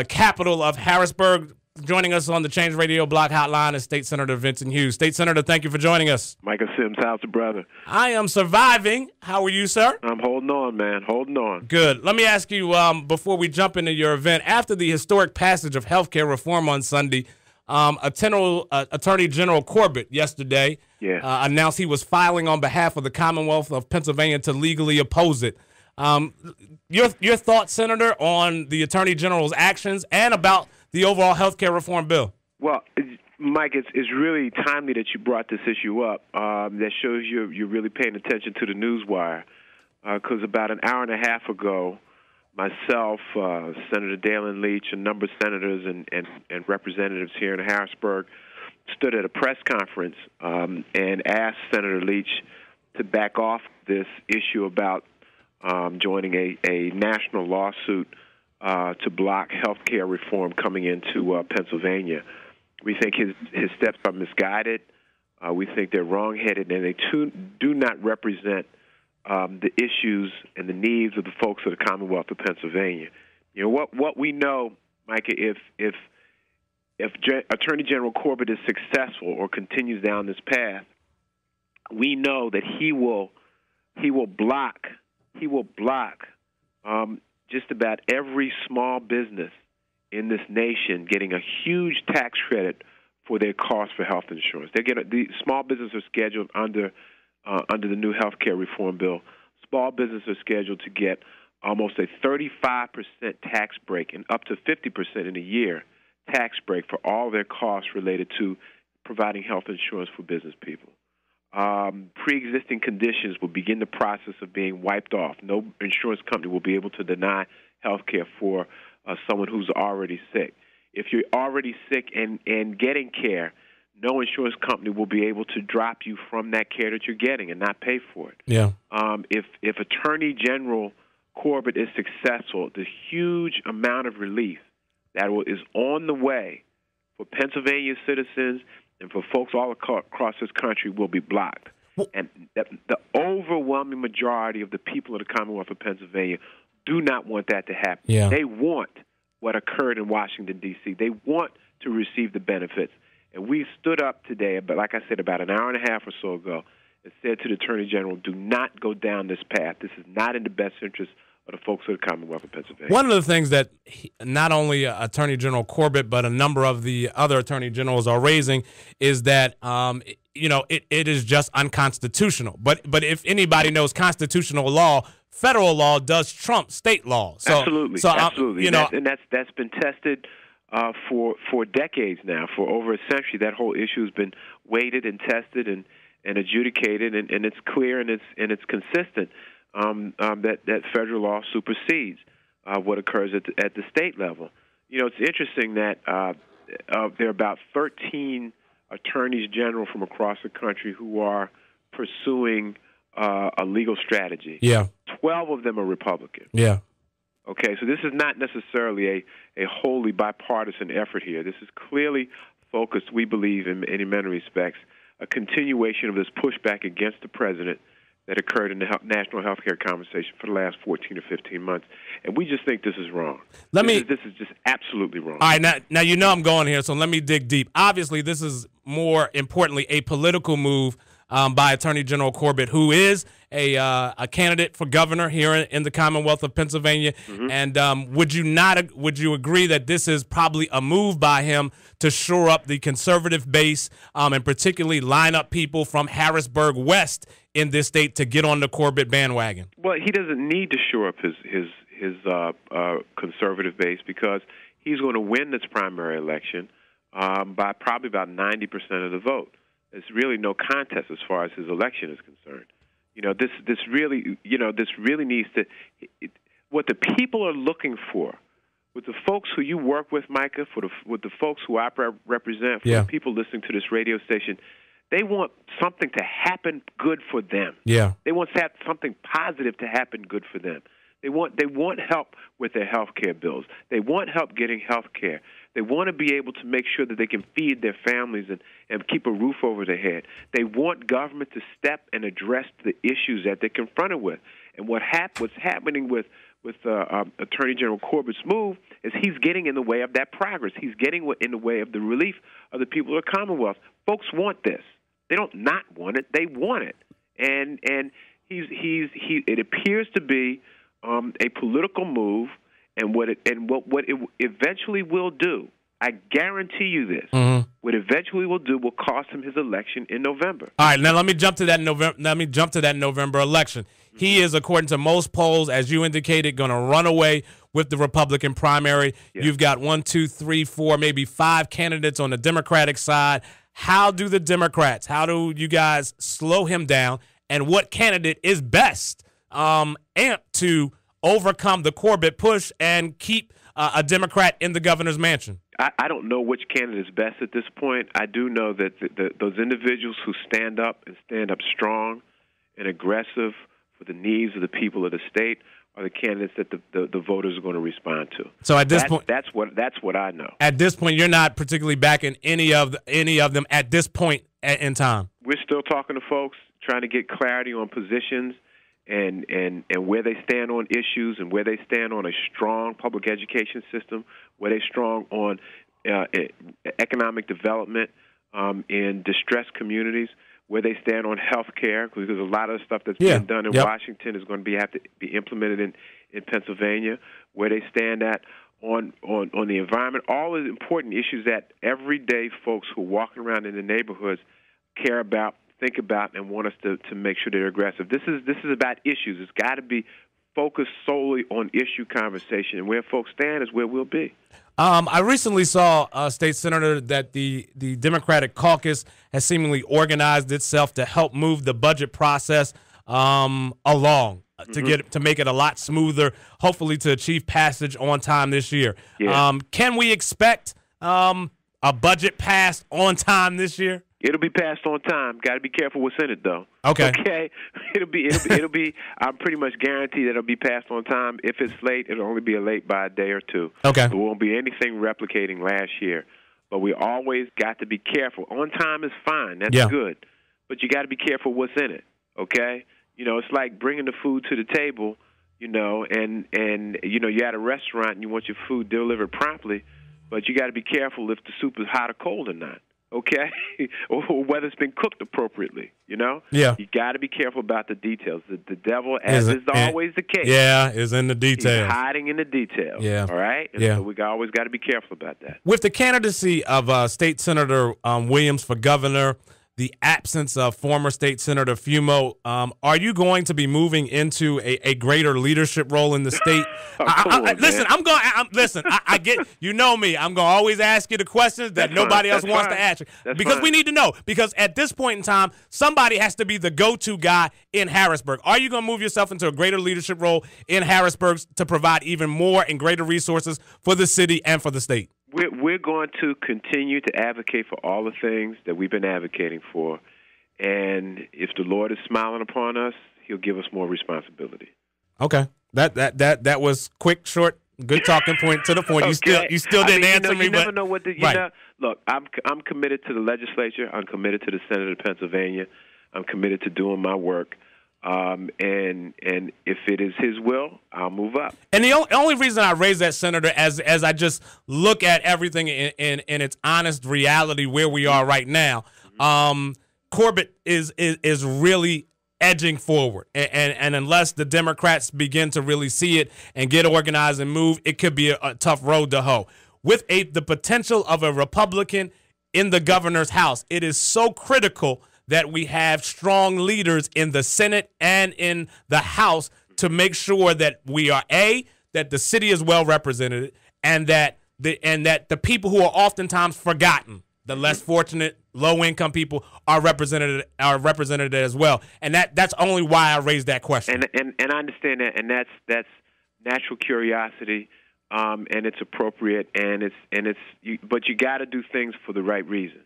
capital of Harrisburg. Joining us on the Change Radio Block Hotline is State Senator Vincent Hughes. State Senator, thank you for joining us. Micah Sims, how's the brother? I am surviving. How are you, sir? I'm holding on, man. Holding on. Good. Let me ask you, before we jump into your event, after the historic passage of health care reform on Sunday, Attorney General Corbett yesterday announced he was filing on behalf of the Commonwealth of Pennsylvania to legally oppose it. Your thoughts, Senator, on the Attorney General's actions and about the overall health care reform bill? Well, Mike, it's really timely that you brought this issue up. That shows you're really paying attention to the news wire. Because about an hour and a half ago, myself, Senator Dalen Leach, a number of senators and representatives here in Harrisburg stood at a press conference and asked Senator Leach to back off this issue about joining a national lawsuit to block health care reform coming into Pennsylvania. We think his steps are misguided. We think they're wrong-headed, and they do not represent the issues and the needs of the folks of the Commonwealth of Pennsylvania. You know what we know, Micah. If Attorney General Corbett is successful or continues down this path, we know that he will block just about every small business in this nation getting a huge tax credit for their cost for health insurance. The small businesses are scheduled under the new health care reform bill. Small businesses are scheduled to get almost a 35% tax break and up to 50% in a year tax break for all their costs related to providing health insurance for business people. Pre-existing conditions will begin the process of being wiped off. No insurance company will be able to deny health care for someone who's already sick. If you're already sick and getting care, no insurance company will be able to drop you from that care that you're getting and not pay for it. Yeah. If Attorney General Corbett is successful, the huge amount of relief that is on the way for Pennsylvania citizens and for folks all across this country will be blocked. And the overwhelming majority of the people of the Commonwealth of Pennsylvania do not want that to happen. Yeah. They want what occurred in Washington, D.C. They want to receive the benefits. And we stood up today, but like I said, about an hour and a half or so ago, and said to the Attorney General, do not go down this path. This is not in the best interest of the folks of the Commonwealth of Pennsylvania. One of the things that not only Attorney General Corbett, but a number of the other attorney generals are raising is that, it is just unconstitutional. But if anybody knows constitutional law, federal law does trump state law. So, absolutely. Absolutely. And that's been tested for decades now. For over a century, that whole issue has been weighted and tested and adjudicated, and it's clear and it's consistent. That federal law supersedes what occurs at the state level. You know, it's interesting that there are about 13 attorneys general from across the country who are pursuing a legal strategy. Yeah. 12 of them are Republican. Yeah. Okay, so this is not necessarily a wholly bipartisan effort here. This is clearly focused, we believe, in many respects, a continuation of this pushback against the president that occurred in the national health care conversation for the last 14 or 15 months. And we just think this is wrong. This is just absolutely wrong. All right, now you know I'm going here, so let me dig deep. Obviously, this is more importantly a political move by Attorney General Corbett, who is a candidate for governor here in the Commonwealth of Pennsylvania. Mm-hmm. And would you agree that this is probably a move by him to shore up the conservative base and particularly line up people from Harrisburg West in this state to get on the Corbett bandwagon? Well, he doesn't need to shore up his conservative base because he's going to win this primary election by probably about 90% of the vote. There's really no contest as far as his election is concerned. You know, this really needs to. What the people are looking for, with the folks who you work with, Micah, with the folks who I represent, for the people listening to this radio station, they want something to happen good for them. Yeah. They want to have something positive to happen good for them. They want help with their health care bills. They want help getting health care. They want to be able to make sure that they can feed their families and keep a roof over their head. They want government to step and address the issues that they're confronted with. And what's happening with Attorney General Corbett's move is he's getting in the way of that progress. He's getting in the way of the relief of the people of the Commonwealth. Folks want this. They don't not want it. They want it. And it appears to be a political move, and what it eventually will do, I guarantee you this, what eventually will do will cost him his election in November. All right, now let me jump to that November election. He is, according to most polls, as you indicated, going to run away with the Republican primary. Yeah. You've got 1, 2, 3, 4, maybe 5 candidates on the Democratic side. How do you guys slow him down, and what candidate is best amped to overcome the Corbett push and keep a Democrat in the governor's mansion? I don't know which candidate is best at this point. I do know that those individuals who stand up strong and aggressive for the needs of the people of the state are the candidates that the voters are going to respond to. So at this point, that's what I know. At this point, you're not particularly backing any of them at this point in time. We're still talking to folks, trying to get clarity on positions and where they stand on issues, and where they stand on a strong public education system, where they're strong on economic development in distressed communities, where they stand on health care, because a lot of the stuff that's being done in Washington is going to have to be implemented in Pennsylvania, where they stand on the environment, all the important issues that everyday folks who are walking around in the neighborhoods care about, think about, and want us to make sure they're aggressive. This is about issues. It's got to be focused solely on issue conversation, and where folks stand is where we'll be. I recently saw, State Senator, that the Democratic caucus has seemingly organized itself to help move the budget process along to make it a lot smoother, hopefully to achieve passage on time this year. Yeah. Can we expect a budget passed on time this year? It'll be passed on time. Got to be careful what's in it, though. Okay. It'll be. I'm pretty much guaranteed that it'll be passed on time. If it's late, it'll only be late by a day or two. Okay. There won't be anything replicating last year. But we always got to be careful. On time is fine. That's good. But you got to be careful what's in it. Okay. It's like bringing the food to the table. And you're at a restaurant and you want your food delivered promptly, but you got to be careful if the soup is hot or cold or not. Okay, or whether it's been cooked appropriately, Yeah. You got to be careful about the details. The devil, as is always the case, is in the details. He's hiding in the details. Yeah. All right? And so we always got to be careful about that. With the candidacy of State Senator Williams for governor, the absence of former State Senator Fumo, are you going to be moving into a greater leadership role in the state? Listen, I get, you know me. I'm going to always ask you the questions that nobody else wants to ask you. Because we need to know. Because at this point in time, somebody has to be the go-to guy in Harrisburg. Are you going to move yourself into a greater leadership role in Harrisburg to provide even more and greater resources for the city and for the state? We're going to continue to advocate for all the things that we've been advocating for, and if the Lord is smiling upon us, He'll give us more responsibility. Okay, that was quick, short, good talking point to the point. Okay. You still didn't answer me. You never know what look, I'm committed to the legislature. I'm committed to the Senate of Pennsylvania. I'm committed to doing my work. And if it is His will, I'll move up. And the only reason I raise that, Senator, as I just look at everything in its honest reality where we are right now, Corbett is really edging forward, and unless the Democrats begin to really see it and get organized and move, it could be a tough road to hoe. With the potential of a Republican in the governor's house, it is so critical that we have strong leaders in the Senate and in the House to make sure that we are that the city is well represented, and that the people who are oftentimes forgotten, the less fortunate, low-income people, are represented as well. And that's only why I raised that question. And I understand that, and that's natural curiosity, and it's appropriate, but you got to do things for the right reason.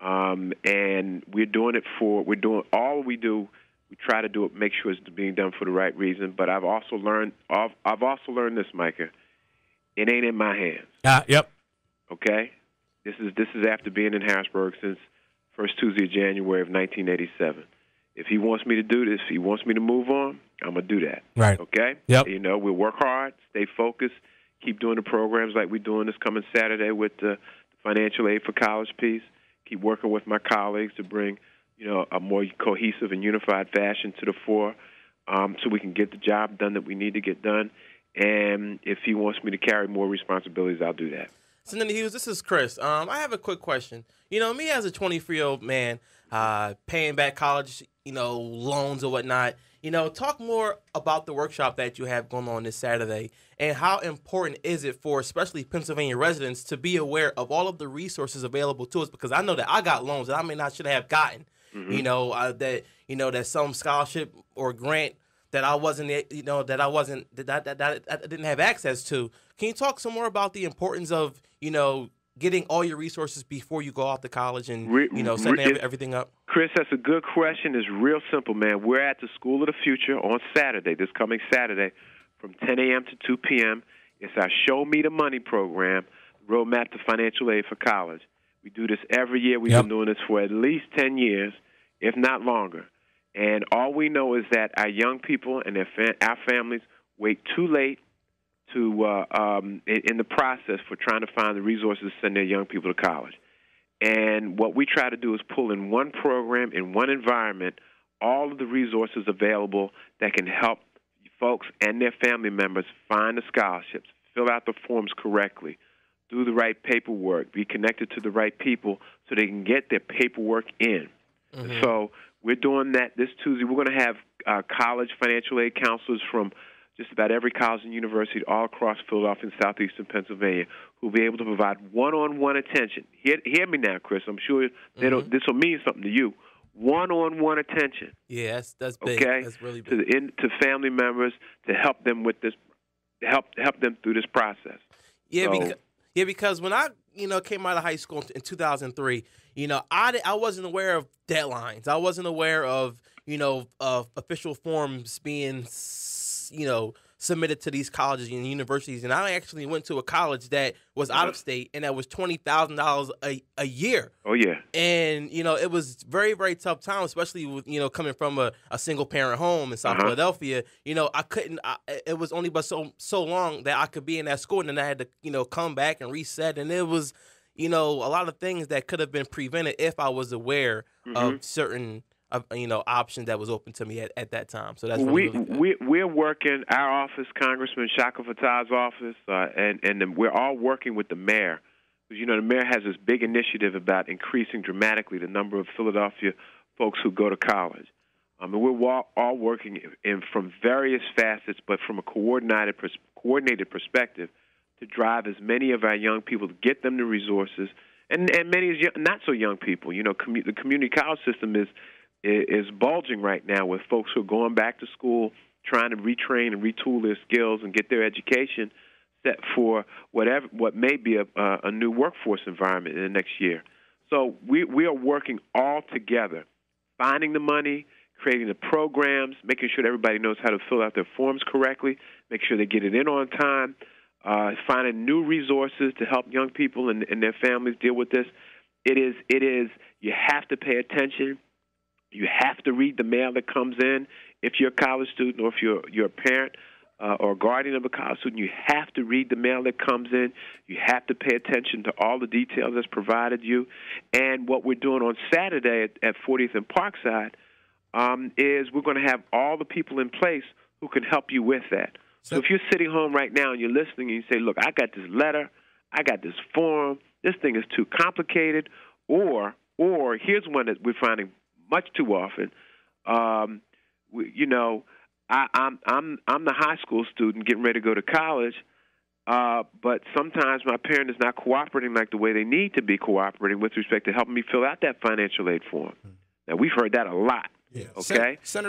And we're doing all we do. We try to do it, make sure it's being done for the right reason. But I've also learned this, Micah. It ain't in my hands. Yep. Okay. This is after being in Harrisburg since first Tuesday of January of 1987. If he wants me to do this, he wants me to move on, I'm going to do that. Right. Okay? Yep. You know, we'll work hard, stay focused, keep doing the programs like we're doing this coming Saturday with the financial aid for college piece, keep working with my colleagues to bring, you know, a more cohesive and unified fashion to the fore so we can get the job done that we need to get done. And if he wants me to carry more responsibilities, I'll do that. Senator Hughes, this is Chris. I have a quick question. You know, me as a 23-year-old man, paying back college, you know, loans or whatnot, you know, talk more about the workshop that you have going on this Saturday and how important is it for especially Pennsylvania residents to be aware of all of the resources available to us, because I know that I got loans that I may not should have gotten, you know, that some scholarship or grant that I wasn't, you know, that I didn't have access to. Can you talk some more about the importance of, you know, getting all your resources before you go off to college and, you know, setting everything up? Chris, that's a good question. It's real simple, man. We're at the School of the Future on Saturday, this coming Saturday, from 10 a.m. to 2 p.m. It's our Show Me the Money program, Roadmap to Financial Aid for College. We do this every year. We've been doing this for at least 10 years, if not longer. And all we know is that our young people and our families wait too late to in the process for trying to find the resources to send their young people to college. And what we try to do is pull in one program, in one environment, all of the resources available that can help folks and their family members find the scholarships, fill out the forms correctly, do the right paperwork, be connected to the right people so they can get their paperwork in. So we're doing that this Tuesday. We're going to have college financial aid counselors from just about every college and university all across Philadelphia and southeastern Pennsylvania who will be able to provide one-on-one attention. Hear me now, Chris. I'm sure this will mean something to you. One-on-one attention. Yeah, that's big. Okay? That's really big. To family members to help them with this, help them through this process. Yeah, because when I came out of high school in 2003, I wasn't aware of deadlines. I wasn't aware of of official forms being submitted to these colleges and universities. And I actually went to a college that was out of state, and that was $20,000 a year. Oh yeah. And it was very, very tough time, especially with coming from a single parent home in South Philadelphia. I couldn't. It was only but so long that I could be in that school, and then I had to come back and reset. And it was a lot of things that could have been prevented if I was aware of certain option that was open to me at that time. So that's we're working, our office, Congressman Shaka Fattah's office, and we're all working with the mayor. Because, the mayor has this big initiative about increasing dramatically the number of Philadelphia folks who go to college. And we're all working from various facets, but from a coordinated perspective to drive as many of our young people, to get them the resources, and many not so young people. The community college system is bulging right now with folks who are going back to school, trying to retrain and retool their skills and get their education set for what may be a new workforce environment in the next year. So we are working all together, finding the money, creating the programs, making sure that everybody knows how to fill out their forms correctly, make sure they get it in on time, finding new resources to help young people and their families deal with this. It is. You have to pay attention. You have to read the mail that comes in. If you're a college student or if you're a parent or a guardian of a college student, you have to read the mail that comes in. You have to pay attention to all the details that's provided you. And what we're doing on Saturday at 40th and Parkside is we're going to have all the people in place who can help you with that. So if you're sitting home right now and you're listening and you say, look, I got this letter, I got this form, this thing is too complicated, or here's one that we're finding much too often. I'm the high school student getting ready to go to college, but sometimes my parent is not cooperating like the way they need to be cooperating with respect to helping me fill out that financial aid form. Now, we've heard that a lot. Yeah. Okay? Senator